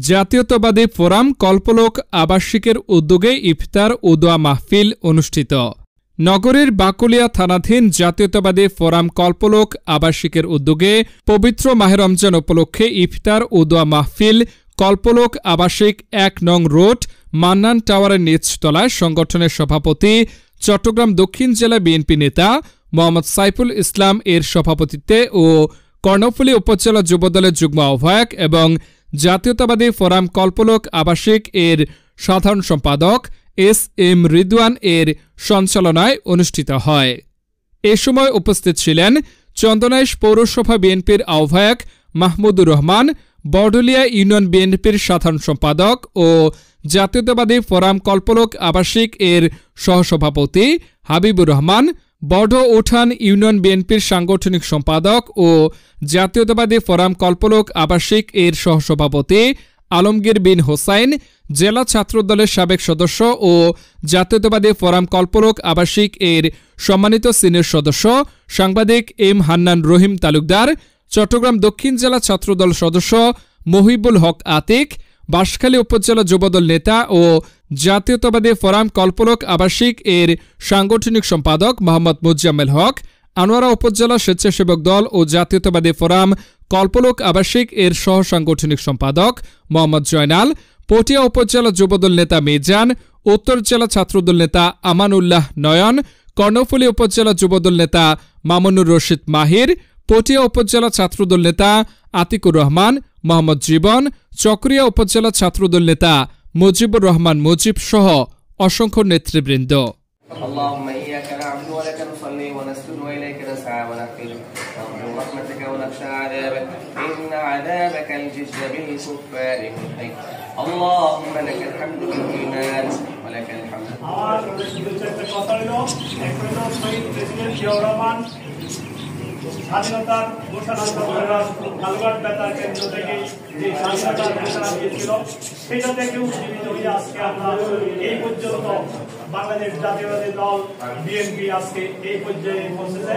জাতীয়তাবাদী ফোরাম কল্পলোক আবাসিকের উদ্যোগে ইফতার ও দোয়া মাহফিল অনুষ্ঠিত। নগরীর বাকলিয়া থানাধীন জাতীয়তাবাদী ফোরাম কল্পলোক আবাসিকের উদ্যোগে পবিত্র মাহে রমজান উপলক্ষে ইফতার ও দোয়া মাহফিল কল্পলোক আবাসিক ১ নং রোড মান্নান টাওয়ারের নিচতলায় সংগঠনের সভাপতি চট্টগ্রাম দক্ষিণ জেলা বিএনপি নেতা মোহাম্মদ সাইফুল ইসলাম এর সভাপতিত্বে ও কর্ণফুলী উপজেলা যুবদলের যুগ্ম আহ্বায়ক এবং জাতীয়তাবাদী ফোরাম কল্পলোক আবাসিক এর সাধারণ সম্পাদক এস.এম. রিদওয়ান এর সঞ্চালনায় অনুষ্ঠিত হয়। এ সময় উপস্থিত ছিলেন চন্দনাইশ পৌরসভা বিএনপির আহ্বায়ক মাহমুদুর রহমান, বড়ডলিয়া ইউনিয়ন বিএনপির সাধারণ সম্পাদক ও জাতীয়তাবাদী ফোরাম কল্পলোক আবাসিক এর সহসভাপতি হাবিবুর রহমান, বড় উঠান ইউনিয়ন বিএনপির সাংগঠনিক সম্পাদক ও জাতীয়তাবাদী ফোরাম কল্পলোক আবাসিক এর সহসভাপতি আলমগীর বিন হোসাইন, জেলা ছাত্রদলের সাবেক সদস্য ও জাতীয়তাবাদী ফোরাম কল্পলোক আবাসিক এর সম্মানিত সিনিয়র সদস্য সাংবাদিক এম হান্নান রহিম তালুকদার, চট্টগ্রাম দক্ষিণ জেলা ছাত্রদল সদস্য মহিবুল হক আতিক, বাঁশখালী উপজেলা যুবদল নেতা ও জাতীয়তাবাদী ফোরাম কল্পলোক আবাসিক এর সাংগঠনিক সম্পাদক মোহাম্মদ মুজাম্মেল হক, আনোয়ারা উপজেলা স্বেচ্ছাসেবক দল ও জাতীয়তাবাদী ফোরাম কল্পলোক আবাসিক এর সহ সাংগঠনিক সম্পাদক মোহাম্মদ জয়নাল, পটিয়া উপজেলা যুবদল নেতা মিজান, উত্তর জেলা ছাত্রদল নেতা আমানুল্লাহ নয়ন, কর্ণফুলী উপজেলা যুবদল নেতা মামুনুর রশিদ মাহির, পটিয়া উপজেলা ছাত্রদল নেতা আতিকুর রহমান, মোহাম্মদ জীবন, চকরিয়া উপজেলা ছাত্রদল নেতা মুজিবুর রহমান মুজিব সহ অসংখ্য নেতৃবৃন্দ। اللهم إياك نعبد ولك نصلي ونسجد وإليك نسعى ونحفظ نرجو رحمتك ونخشى عذابك إن عذابك الجد بالكفار محيط اللهم لك الحمد بالإيمان ولك الحمد স্বাধীনতার ঘোষণা কালুঘাট বেতার কেন্দ্র থেকে যে স্বাধীনতার ঘোষণা দিয়েছিল সেটা থেকে উজ্জীবিত হয়ে আজকে আমরা এই পর্যন্ত বাংলাদেশ জাতীয়তাবাদী দল বিএনপি আজকে এই পর্যায়ে পৌঁছেছে।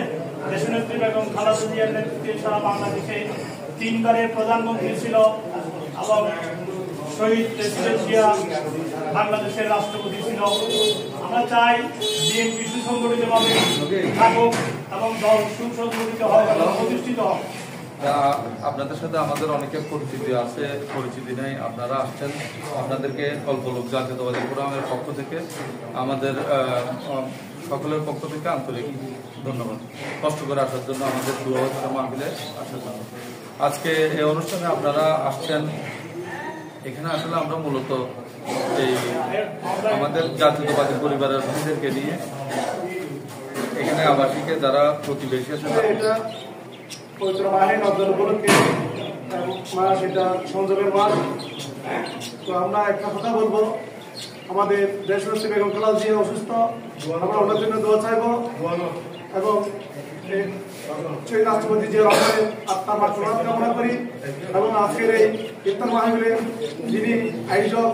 দেশনেত্রী বেগম খালেদা জিয়ার নেতৃত্বে সারা বাংলাদেশে 3 বারের প্রধানমন্ত্রী ছিল এবং শহীদ প্রেসিডেন্ট জিয়া বাংলাদেশের রাষ্ট্রপতি ছিল। আমরা চাই বিএনপি সুসংগঠিতভাবে থাকুক এবং দল সুসংগঠিত হোক এবং প্রতিষ্ঠিত হোক। আপনাদের সাথে আমাদের অনেকের পরিচিতি আছে, পরিচিতি নেই, আপনারা আসছেন। আপনাদেরকে কল্পলোক জাতীয়তাবাদী ফোরামের পক্ষ থেকে আমাদের সকলের পক্ষ থেকে আন্তরিক ধন্যবাদ। কষ্ট করে আসার জন্য, আমাদের দোয়া মাহফিলে আসার জন্য। আজকে এই অনুষ্ঠানে আপনারা আসছেন। এখানে আসলে আমরা মূলত এই আমাদের জাতীয়তাবাদী পরিবারের ভাইদেরকে নিয়ে এখানে আবাসিকে যারা প্রতিবেশী আছে পবিত্র মাহে রমজান উপলক্ষে সেটা সংযোগের মাস। তো আমরা একটা কথা বলবো, আমাদের দেশনেত্রী বেগম খালেদা জিয়া অসুস্থ, আমরা ওনার জন্য দোয়া চাইবো এবং শহীদ রাষ্ট্রপতি জিয়া রহমানের আত্মার মাগফিরাত কামনা করি। এবং আজকের এই ইফতার মাহফিলে যিনি আয়োজক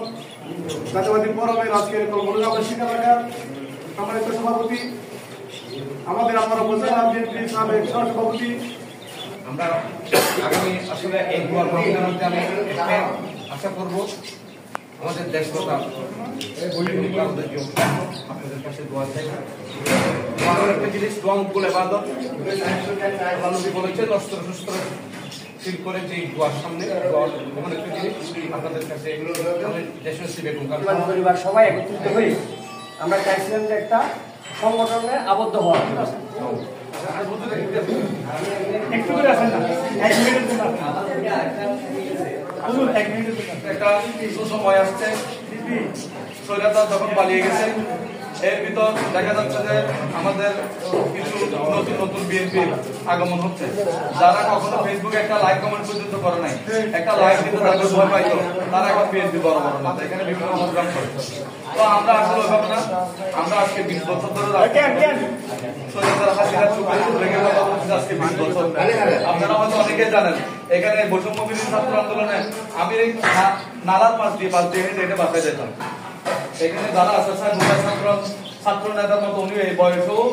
জাতীয়তাবাদী ফোরামের আজকের কল্পলোক আবাসিক এলাকার সম্মানিত সভাপতি, আমাদের আমার উপজেলা বিএনপির সাবেক সহসভাপতি, আমরা আগামী আসলে এই দোয়ার মাধ্যমে আমি আশা করবো আমাদের দেশ প্রধান আপনাদের কাছে দোয়া চাই। একটা জিনিস দোয়া বলে বাদক বলেছেন অস্ত্র শস্ত্র ঠিক করে যে দোয়ার সামনে এমন একটা জিনিস আপনাদের কাছে দেশনেত্রী বেগম খালেদা পরিবার সবাই একত্রিত হয়ে আমরা চাইছিলাম যে একটা সংগঠনে আবদ্ধ হওয়া। একটা কিছু সময় আসছে, স্বৈরাচার যখন পালিয়ে গেছে, এর ভিতর দেখা যাচ্ছে যে আমাদের কিছু নতুন নতুন বিএনপি আগমন হচ্ছে, যারা কখনো ফেসবুকে একটা লাইক কমেন্ট পর্যন্ত করে নাই, একটা লাইক দিতে তাদের ভয় পাইতো, তারা এখন বিএনপি বড় বড় নেতা এখানে বিভিন্ন প্রোগ্রাম করে। তো আমরা আসলে ওইভাবে না, আমরা আজকে 20 বছর ধরে স্বৈরাচার হাসিনার চুপে রেখে কথা বলছি আজকে 20 বছর। আপনারা হয়তো অনেকে জানেন এখানে বৈষম্য বিরোধী ছাত্র আন্দোলনে আমি নালার পাশ দিয়ে হেঁটে হেঁটে বাসায় যেতাম। এখানে যারা আছে ছাত্র নেতার মতো উনি এই বয়সেও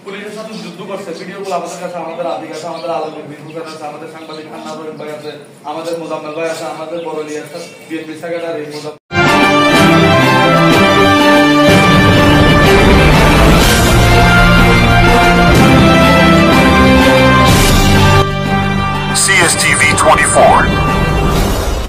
পুলিশের সাথে যুদ্ধ করছে, ভিডিওগুলো আমাদের কাছে, আমাদের আদিক আছে, আমাদের আলমগীর বিন হুসেন আছে, আমাদের সাংবাদিক খান্না ভাই আছে, আমাদের মোজাম্মেল ভাই আছে, আমাদের বড়লি আছে, বিএনপি সেক্রেটারি